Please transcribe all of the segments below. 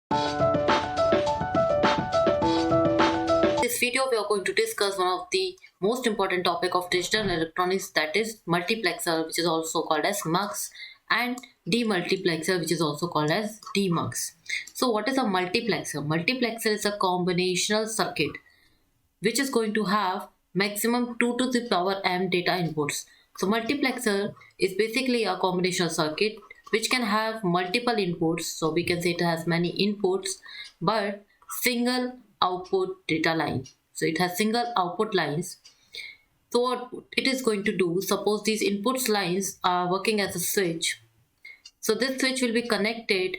In this video, we are going to discuss one of the most important topic of digital electronics, that is multiplexer, which is also called as MUX, and demultiplexer, which is also called as DMUX. So what is a multiplexer? Multiplexer is a combinational circuit which is going to have maximum 2 to the power m data inputs. So multiplexer is basically a combinational circuit which can have multiple inputs. So we can say it has many inputs but single output data line. So it has single output lines. So what it is going to do, suppose these inputs lines are working as a switch. So this switch will be connected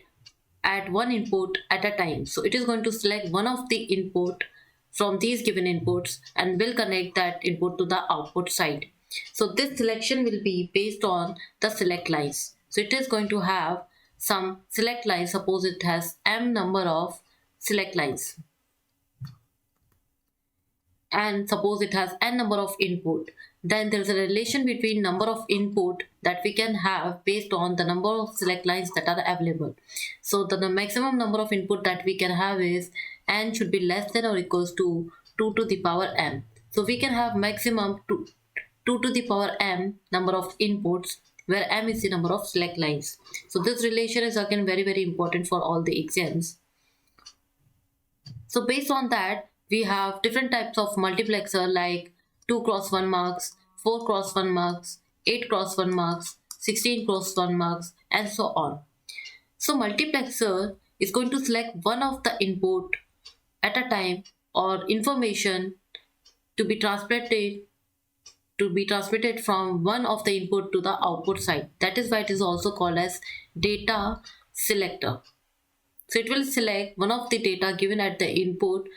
at one input at a time. So it is going to select one of the input from these given inputs and will connect that input to the output side. So this selection will be based on the select lines. So it is going to have some select lines. Suppose it has m number of select lines, and suppose it has n number of input, then there is a relation between number of input that we can have based on the number of select lines that are available. So the maximum number of input that we can have is n should be less than or equals to 2 to the power m. So we can have maximum 2 to the power m number of inputs, where m is the number of select lines. So this relation is again very important for all the exams. So based on that, we have different types of multiplexer like 2 cross 1 mux, 4 cross 1 mux, 8 cross 1 mux, 16 cross 1 mux, and so on. So multiplexer is going to select one of the input at a time or information to be transmitted from one of the input to the output side. That is why it is also called as data selector. So it will select one of the data given at the input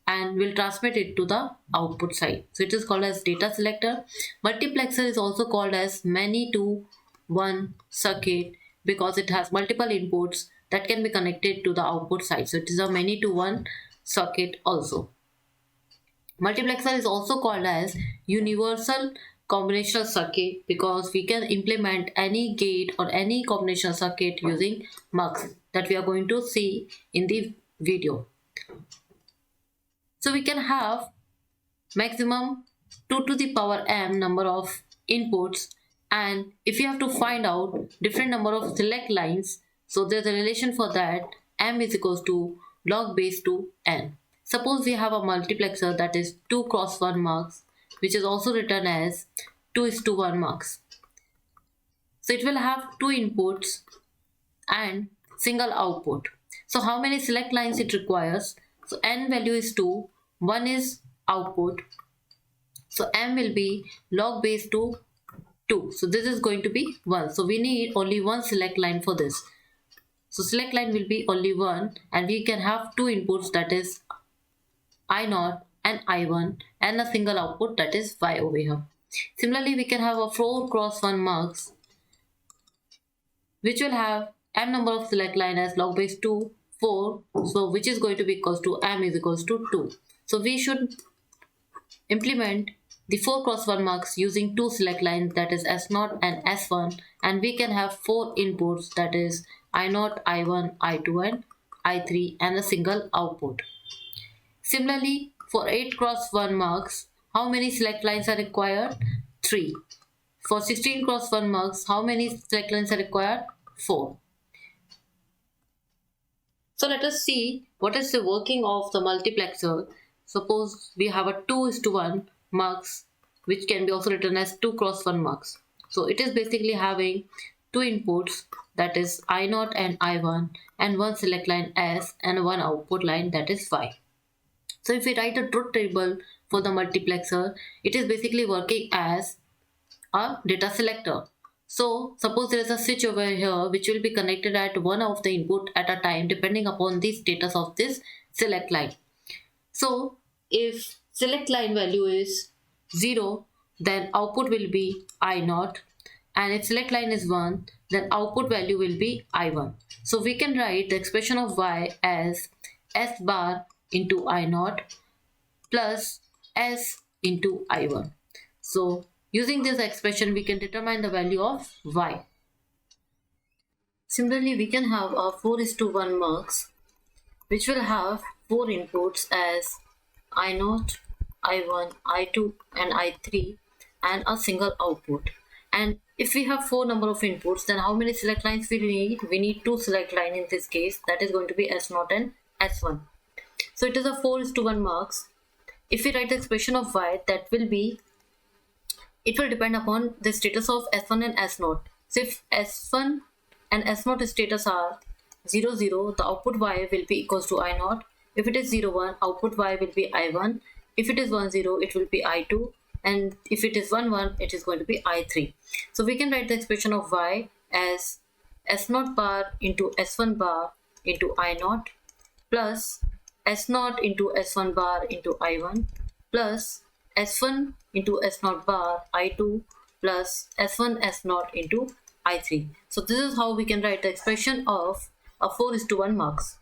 and will transmit it to the output side. So it is called as data selector. Multiplexer is also called as many to one circuit because it has multiple inputs that can be connected to the output side. So it is a many to one circuit also. Multiplexer is also called as universal combinational circuit because we can implement any gate or any combinational circuit using MUX that we are going to see in the video. So we can have maximum 2 to the power m number of inputs, and if you have to find out different number of select lines, so there's a relation for that. M is equals to log base to n. Suppose we have a multiplexer that is 2 cross 1 mux, which is also written as 2:1 mux. So it will have two inputs and single output. So how many select lines it requires? So n value is 2, 1 is output. So m will be log base to 2. So this is going to be 1. So we need only one select line for this. So select line will be only 1 and we can have two inputs, that is I0 and I1, and a single output, that is Y over here. Similarly, we can have a 4 cross 1 mux which will have m number of select line as log base 2, 4, so which is going to be equals to m is equals to 2. So we should implement the 4 cross 1 mux using two select lines, that is S0 and S1, and we can have 4 inputs, that is I0, I1, I2 and I3, and a single output. Similarly, for 8 cross 1 mux, how many select lines are required? 3. For 16 cross 1 mux, how many select lines are required? 4. So let us see what is the working of the multiplexer. Suppose we have a 2:1 mux, which can be also written as 2 cross 1 mux. So it is basically having two inputs, that is I0 and I1, and one select line S and one output line, that is Y. So if we write a truth table for the multiplexer, it is basically working as a data selector. So suppose there is a switch over here which will be connected at one of the input at a time depending upon the status of this select line. So if select line value is 0, then output will be I0, and if select line is 1, then output value will be I1. So we can write the expression of Y as S bar into I0 plus S into I1. So using this expression, we can determine the value of Y. Similarly, we can have a 4:1 mux which will have four inputs as I0, I1, I2 and I3 and a single output. And if we have four number of inputs, then how many select lines we need? We need two select line in this case, that is going to be S0 and S1. So it is a 4:1 marks. If we write the expression of y, that will be, it will depend upon the status of S1 and S0. So if S1 and S0 status are 0, 0, the output y will be equals to I0. If it is 0, 1, output y will be I1. If it is 1, 0, it will be I2. And if it is 1, 1, it is going to be I3. So we can write the expression of y as S0 bar into S1 bar into I0 plus S0 into S1 bar into I1 plus S1 into S0 bar I2 plus S1 S0 into I3. So this is how we can write the expression of a 4:1 marks.